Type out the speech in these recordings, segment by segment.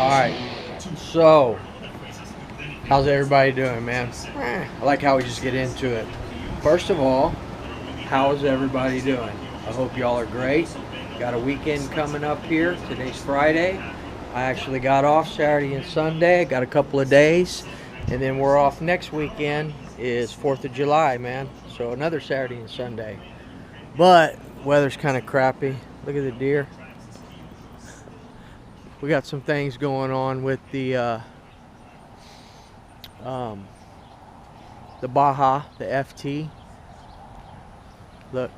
Alright, so how's everybody doing, man? I like how we just get into it. First of all, how's everybody doing? I hope y'all are great. Got a weekend coming up here. Today's Friday. I actually got off Saturday and Sunday. Got a couple of days. And then we're off next weekend is 4th of July, man. So another Saturday and Sunday. But weather's kind of crappy. Look at the deer. We got some things going on with the Baja, the FT. Look.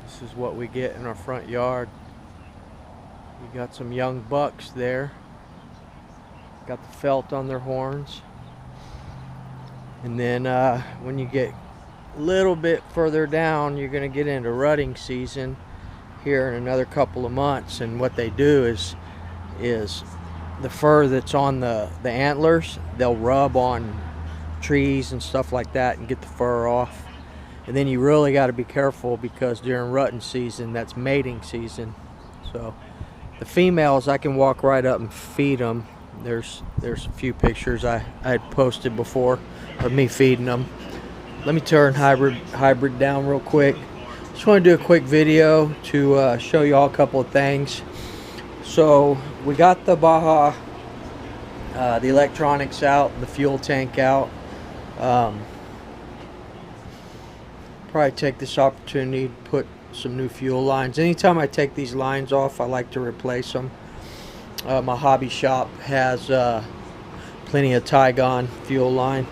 This is what we get in our front yard. We got some young bucks there. Got the felt on their horns. And then when you get a little bit further down, you're going to get into rutting season here in another couple of months. And what they do is the fur that's on the antlers, they'll rub on trees and stuff like that and get the fur off. And then you really got to be careful because during rutting season, that's mating season. So the females, I can walk right up and feed them. There's a few pictures I had posted before of me feeding them. Let me turn hybrid down real quick. Just want to do a quick video to show you all a couple of things. So we got the Baja, the electronics out, the fuel tank out. Probably take this opportunity to put some new fuel lines. Anytime I take these lines off, I like to replace them. My hobby shop has plenty of Tygon fuel line.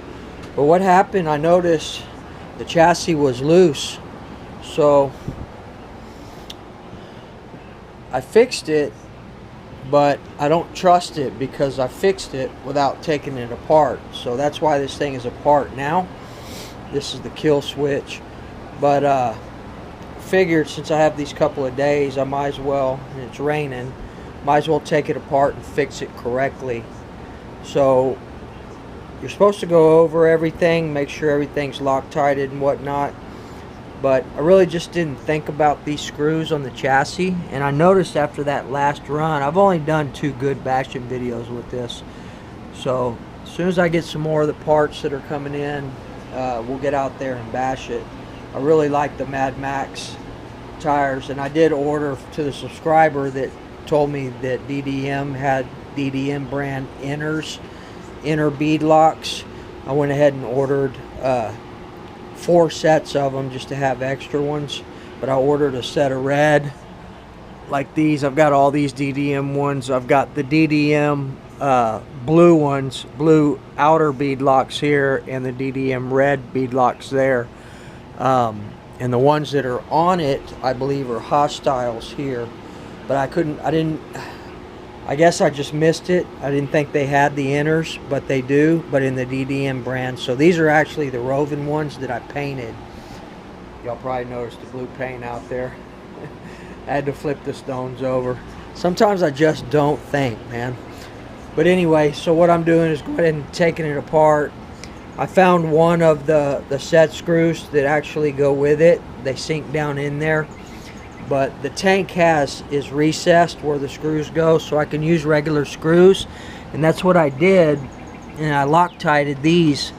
But what happened, I noticed the chassis was loose. So I fixed it, but I don't trust it because I fixed it without taking it apart. So that's why this thing is apart now. This is the kill switch. But figured since I have these couple of days, I might as well, and it's raining, might as well take it apart and fix it correctly. So you're supposed to go over everything, make sure everything's Loctited and whatnot. But I really just didn't think about these screws on the chassis. And I noticed after that last run, I've only done 2 good bashing videos with this. So as soon as I get some more of the parts that are coming in, we'll get out there and bash it. I really like the Mad Max tires. And I did order to the subscriber that told me that DDM had DDM brand inner bead locks. I went ahead and ordered 4 sets of them just to have extra ones, but I ordered a set of red like these. I've got all these DDM ones. I've got the DDM blue ones, blue outer bead locks here, and the DDM red bead locks there. And the ones that are on it, I believe, are hostiles here, but I guess I just missed it. I didn't think they had the inners, but they do, but in the DDM brand. So these are actually the Rovan ones that I painted. Y'all probably noticed the blue paint out there. I had to flip the stones over. Sometimes I just don't think, man. But anyway, so what I'm doing is going ahead and taking it apart. I found one of the set screws that actually go with it. They sink down in there. But the tank is recessed where the screws go, so I can use regular screws, and that's what I did. And I Loctited these,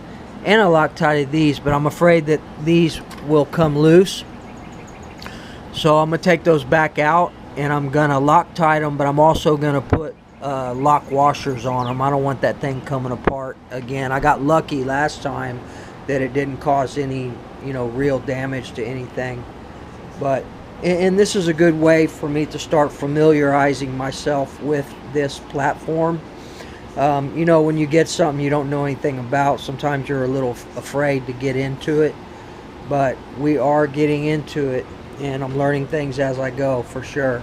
and I Loctited these, but I'm afraid that these will come loose. So I'm gonna take those back out, and I'm gonna Loctite them, but I'm also gonna put lock washers on them. I don't want that thing coming apart again. I got lucky last time that it didn't cause any, real damage to anything, but. And this is a good way for me to start familiarizing myself with this platform. When you get something you don't know anything about, sometimes you're a little afraid to get into it. But we are getting into it, and I'm learning things as I go, for sure.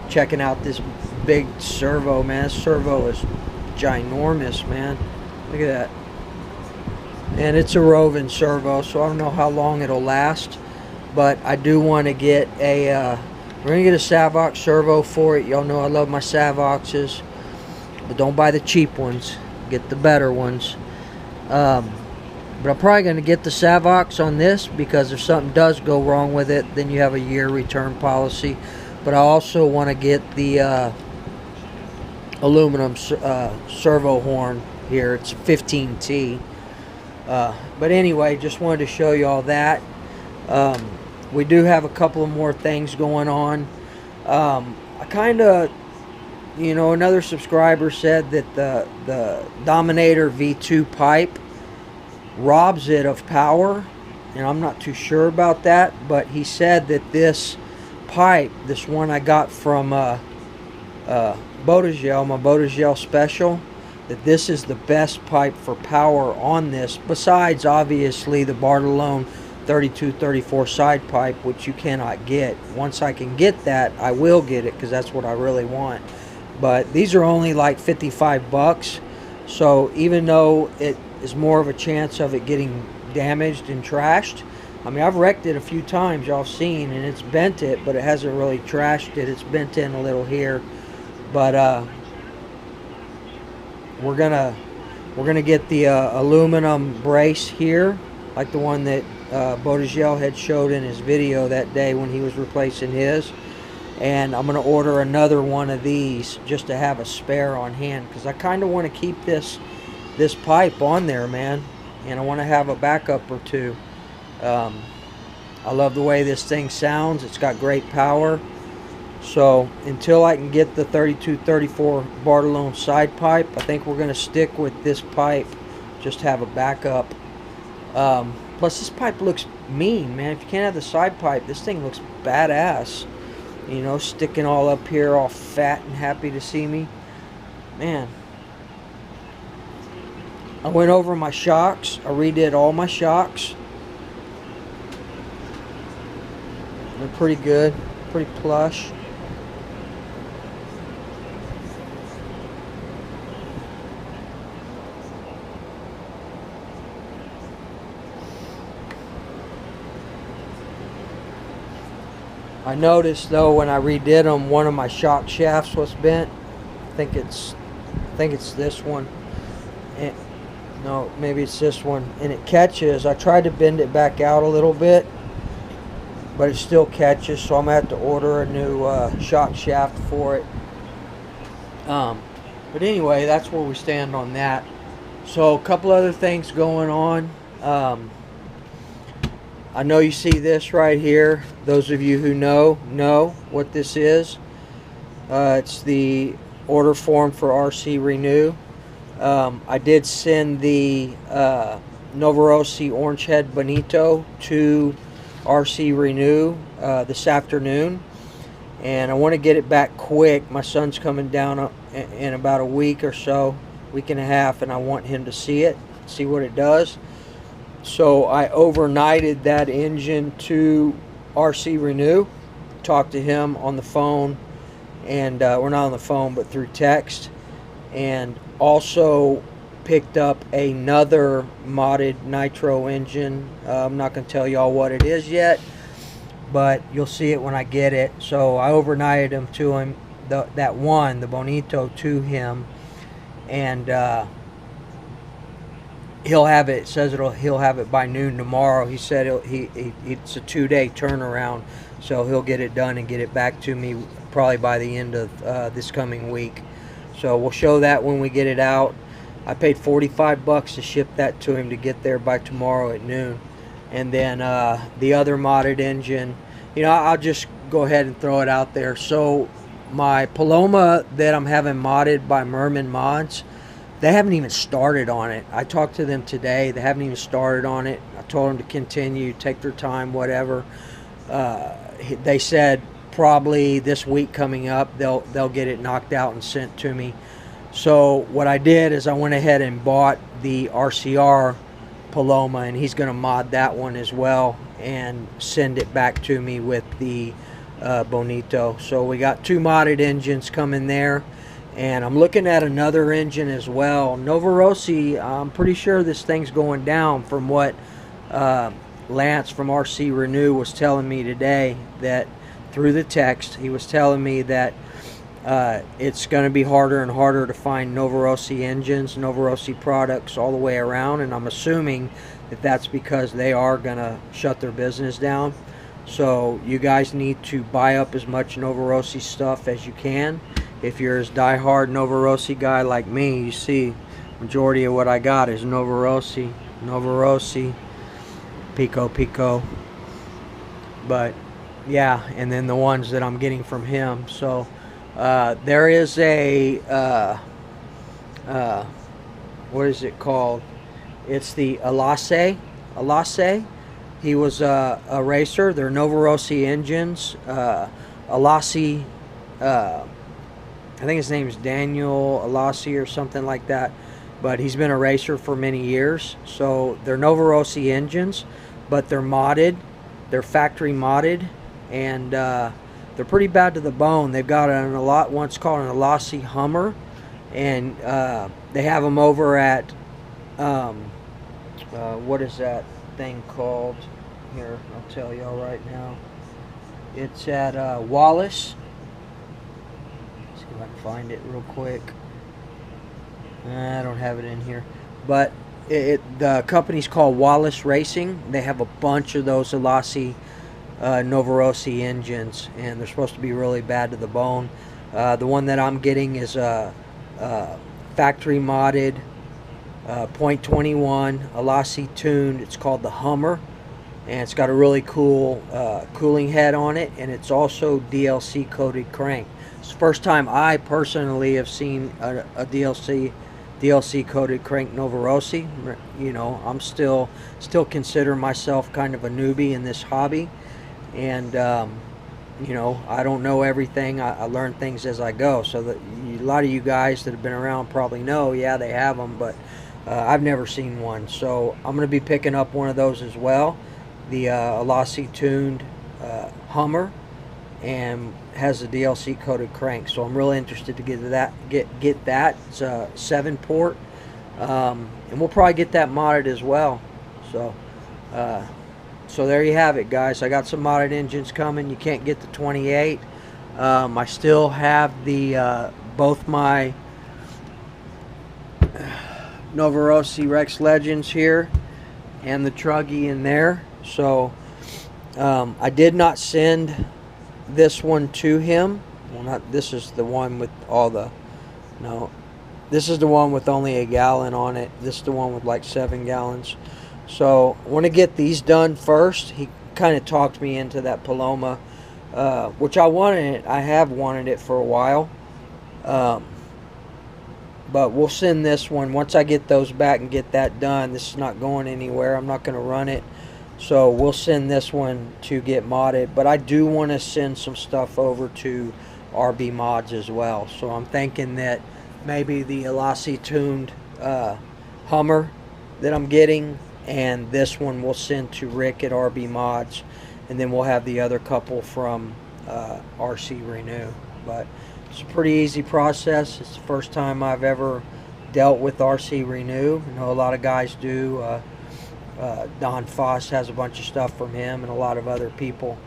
Checking out this big servo, man. This servo is ginormous, man. Look at that. And it's a Rovan servo, so I don't know how long it'll last. But I do want to get we're going to get a Savox servo for it. Y'all know I love my Savoxes. But don't buy the cheap ones. Get the better ones. But I'm probably going to get the Savox on this, because if something does go wrong with it, then you have a year return policy. but I also want to get the aluminum servo horn here. It's 15T. But anyway, just wanted to show you all that. We do have a couple of more things going on. I kind of, you know, another subscriber said that the Dominator V2 pipe robs it of power, and I'm not too sure about that, but he said that this pipe, this one I got from Botagel, my Botagel Special, that this is the best pipe for power on this, besides obviously the Bartolone 3234 side pipe, which you cannot get. Once I can get that, I will get it, because that's what I really want. But these are only like 55 bucks, so even though it is more of a chance of it getting damaged and trashed, I mean, I've wrecked it a few times, y'all seen, and it's bent it, but it hasn't really trashed it. It's bent in a little here, but we're gonna get the aluminum brace here, like the one that Botagel had showed in his video that day when he was replacing his. And I'm gonna order another one of these just to have a spare on hand, because I kind of want to keep this pipe on there, man, and I want to have a backup or two. I love the way this thing sounds. It's got great power. So until I can get the 3234 Bartolone side pipe, I think we're going to stick with this pipe, just have a backup. Plus this pipe looks mean, man. If you can't have the side pipe, this thing looks badass. You know, sticking all up here, all fat and happy to see me. Man. I went over my shocks. I redid all my shocks. They're pretty good, pretty plush. I noticed though when I redid them, one of my shock shafts was bent. I think it's this one. And, no, maybe it's this one. And it catches. I tried to bend it back out a little bit, but it still catches. So I'm gonna have to order a new shock shaft for it. But anyway, that's where we stand on that. So a couple other things going on. I know you see this right here. Those of you who know what this is. It's the order form for RC Renew. I did send the Novarossi Orange Head Bonito to RC Renew this afternoon, and I want to get it back quick. My son's coming down in about a week or so, week and a half, and I want him to see it, see what it does. So I overnighted that engine to RC Renew, talked to him on the phone, and we're not on the phone but through text, and also picked up another modded nitro engine. I'm not going to tell y'all what it is yet, but you'll see it when I get it. So I overnighted him to him, that one, the Bonito, to him, and he'll have it. It says he'll have it by noon tomorrow. He said it's a 2-day turnaround, so he'll get it done and get it back to me probably by the end of this coming week. So we'll show that when we get it out. I paid 45 bucks to ship that to him to get there by tomorrow at noon. And then the other modded engine, you know, I'll just go ahead and throw it out there. So my Paloma that I'm having modded by Merman Mods, they haven't even started on it. I talked to them today. They haven't even started on it. I told them to continue, take their time, whatever. They said probably this week coming up they'll get it knocked out and sent to me. So what I did is I went ahead and bought the RCR Paloma, and he's going to mod that one as well and send it back to me with the Bonito. So we got 2 modded engines coming there. And I'm looking at another engine as well. Novarossi, I'm pretty sure this thing's going down from what Lance from RC Renew was telling me today, that through the text, he was telling me that it's going to be harder and harder to find Novarossi engines, Novarossi products all the way around. And I'm assuming that that's because they are going to shut their business down. So you guys need to buy up as much Novorossi stuff as you can. If you're as diehard Novorossi guy like me, you see majority of what I got is Novorossi, Pico. But yeah, and then the ones that I'm getting from him. So there is a what is it called? It's the Alase. He was a racer. They're Novorossi engines. Alasi, I think his name is Daniel Alasi or something like that. But he's been a racer for many years. So they're Novorossi engines, but they're modded. They're factory modded, and they're pretty bad to the bone. They've got what's called an Alasi Hummer, and they have them over at what is that thing called? Here, I'll tell y'all right now. It's at Wallace. Let's see if I can find it real quick. I don't have it in here, but the company's called Wallace Racing. They have a bunch of those Alasi Novorossi engines, and they're supposed to be really bad to the bone. The one that I'm getting is a factory modded .21 Alasi tuned. It's called the Hummer, and it's got a really cool cooling head on it, and it's also DLC coated crank. It's the first time I personally have seen a DLC coated crank Novorossi. You know, I'm still consider myself kind of a newbie in this hobby, and you know, I don't know everything. I learn things as I go. So that a lot of you guys that have been around probably know, yeah, they have them, but I've never seen one. So I'm going to be picking up one of those as well, the Alasi tuned Hummer, and has a DLC coated crank. So I'm really interested to get that. It's a 7-port, and we'll probably get that modded as well. So so there you have it, guys. I got some modded engines coming. You can't get the 28. I still have the both my Novorossi Rex Legends here and the Truggy in there. So I did not send this one to him. Well, this is the one with all the, no, this is the one with only a gallon on it. This is the one with like 7 gallons. So I want to get these done first. He kind of talked me into that Paloma, which I wanted it. I have wanted it for a while. But we'll send this one once I get those back and get that done. This is not going anywhere. I'm not going to run it. So we'll send this one to get modded. But I do want to send some stuff over to RB Mods as well. So I'm thinking that maybe the Alasi tuned Hummer that I'm getting, and this one we'll send to Rick at RB Mods, and then we'll have the other couple from RC Renew. But it's a pretty easy process. It's the first time I've ever dealt with RC Renew. I know a lot of guys do. Don Foss has a bunch of stuff from him and a lot of other people.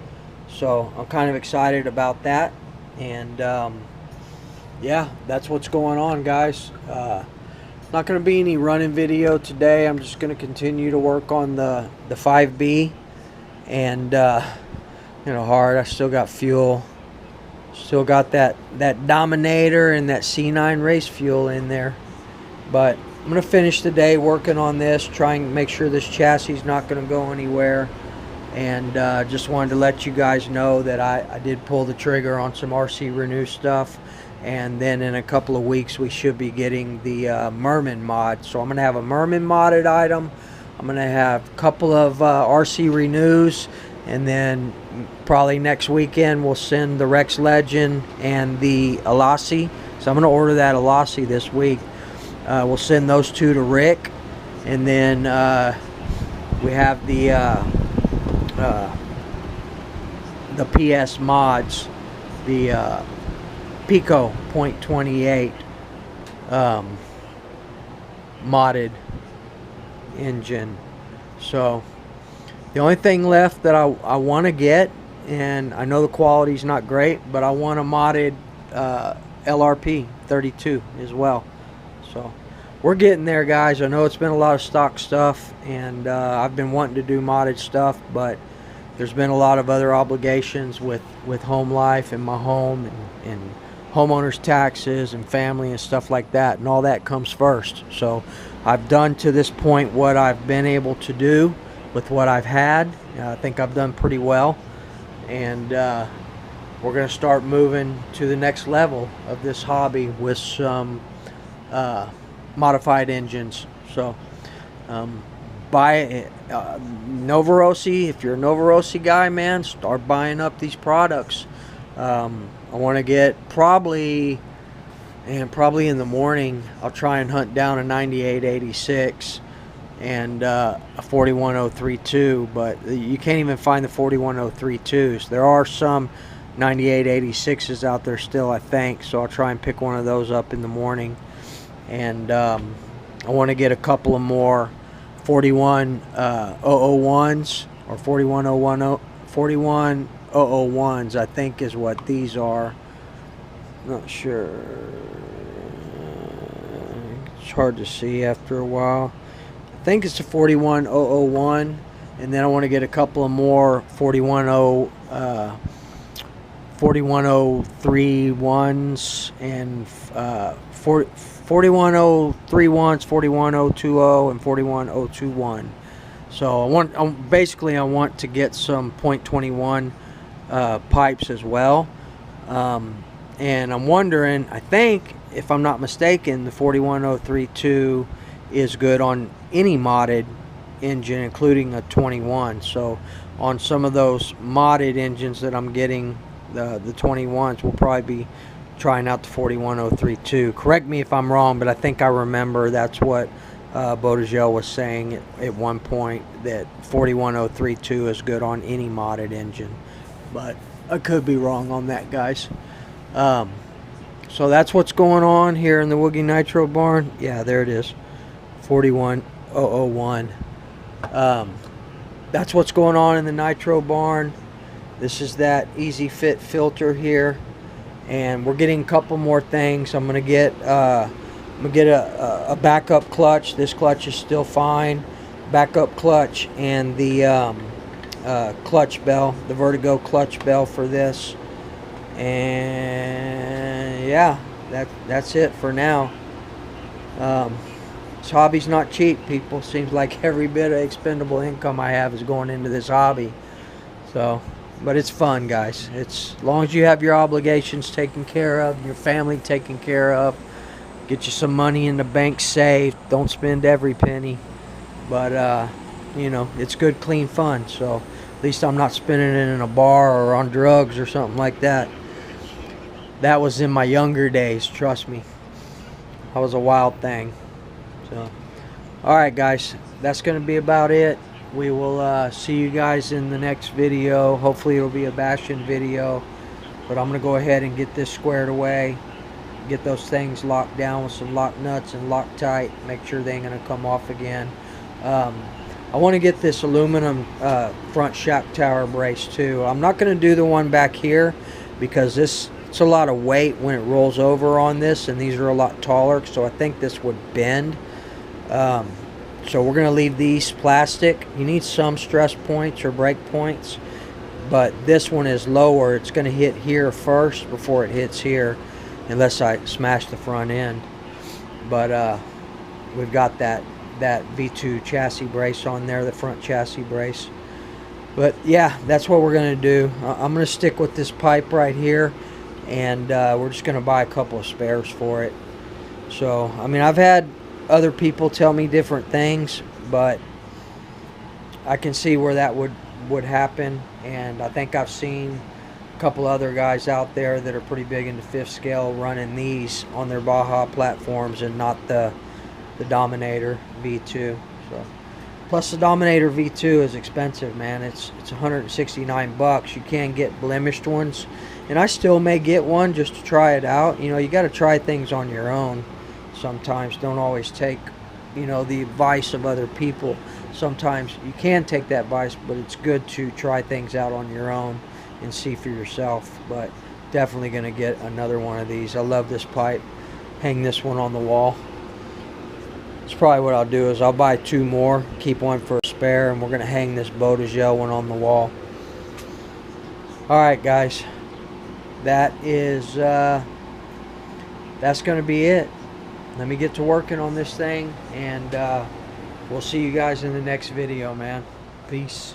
So I'm kind of excited about that. And yeah, that's what's going on, guys. Not going to be any running video today. I'm just going to continue to work on the 5B, and you know, hard. I still got fuel, still got that Dominator and that C9 race fuel in there. But I'm going to finish the day working on this, trying to make sure this chassis is not going to go anywhere. And just wanted to let you guys know that I did pull the trigger on some RC Renew stuff. And then in a couple of weeks we should be getting the Merman mod. So I'm going to have a Merman modded item. I'm going to have a couple of RC Renews. And then probably next weekend we'll send the Rex Legend and the Alasi. So I'm going to order that Alasi this week. We'll send those two to Rick. And then we have the PS mods, the Pico .28 modded engine. So the only thing left that I want to get, and I know the quality's not great, but I want a modded LRP 32 as well. So we're getting there, guys. I know it's been a lot of stock stuff, and I've been wanting to do modded stuff, but there's been a lot of other obligations with home life and my home, and homeowners taxes and family and stuff like that, and all that comes first. So I've done to this point what I've been able to do with what I've had. I think I've done pretty well, and we're going to start moving to the next level of this hobby with some modified engines. So buy Novarossi. If you're a Novarossi guy, man, start buying up these products. I want to get probably in the morning, I'll try and hunt down a 9886 and a 41032, but you can't even find the 41032s. There are some 9886s out there still, I think, so I'll try and pick one of those up in the morning. And I want to get a couple of more 41001s or 41001s, I think is what these are. Not sure. It's hard to see after a while. I think it's the 41001, and then I want to get a couple of more 41031s and 41031s, 41020, and 41021. So I want to get some .21 pipes as well. And I'm wondering, I think, if I'm not mistaken, the 41032 is good on any modded engine, including a 21. So on some of those modded engines that I'm getting, the 21s, we'll probably be trying out the 41032. Correct me if I'm wrong, but I think I remember that's what Bodegel was saying at one point, that 41032 is good on any modded engine. But I could be wrong on that, guys. So that's what's going on here in the Woogie Nitro barn. Yeah, there it is, 41001. That's what's going on in the Nitro barn. This is that Easy Fit filter here, and we're getting a couple more things. I'm gonna get a backup clutch. This clutch is still fine. Backup clutch, and the clutch bell, the Vertigo clutch bell for this. And yeah, that's it for now. This hobby's not cheap, people. Seems like every bit of expendable income I have is going into this hobby. So, but it's fun, guys. It's as long as you have your obligations taken care of, your family taken care of, get you some money in the bank saved. Don't spend every penny, but you know, it's good, clean fun. So at least I'm not spending it in a bar or on drugs or something like that. That was in my younger days, trust me. I was a wild thing. So, alright guys, that's going to be about it. We will see you guys in the next video. Hopefully it'll be a bashing video. But I'm going to go ahead and get this squared away. Get those things locked down with some lock nuts and Loctite. Make sure they ain't going to come off again. I want to get this aluminum front shock tower brace too. I'm not going to do the one back here because it's a lot of weight when it rolls over on this, and these are a lot taller, so I think this would bend. So we're going to leave these plastic. You need some stress points or break points, but this one is lower. It's going to hit here first before it hits here, unless I smash the front end. But we've got that V2 chassis brace on there, the front chassis brace. But yeah, that's what we're going to do. I'm going to stick with this pipe right here, and we're just going to buy a couple of spares for it. So, I mean, I've had other people tell me different things, but I can see where that would happen, and I think I've seen a couple other guys out there that are pretty big into fifth scale running these on their Baja platforms and not the Dominator V2. So, plus the Dominator V2 is expensive, man. It's $169. You can get blemished ones, and I still may get one just to try it out. You know, you got to try things on your own sometimes. Don't always take, you know, the advice of other people. Sometimes you can take that advice, but it's good to try things out on your own and see for yourself. But definitely going to get another one of these. I love this pipe. Hang this one on the wall. That's probably what I'll do, is I'll buy two more, keep one for a spare, and we're going to hang this Bodegel one on the wall. Alright guys, that is that's gonna be it. Let me get to working on this thing, and we'll see you guys in the next video, man. Peace.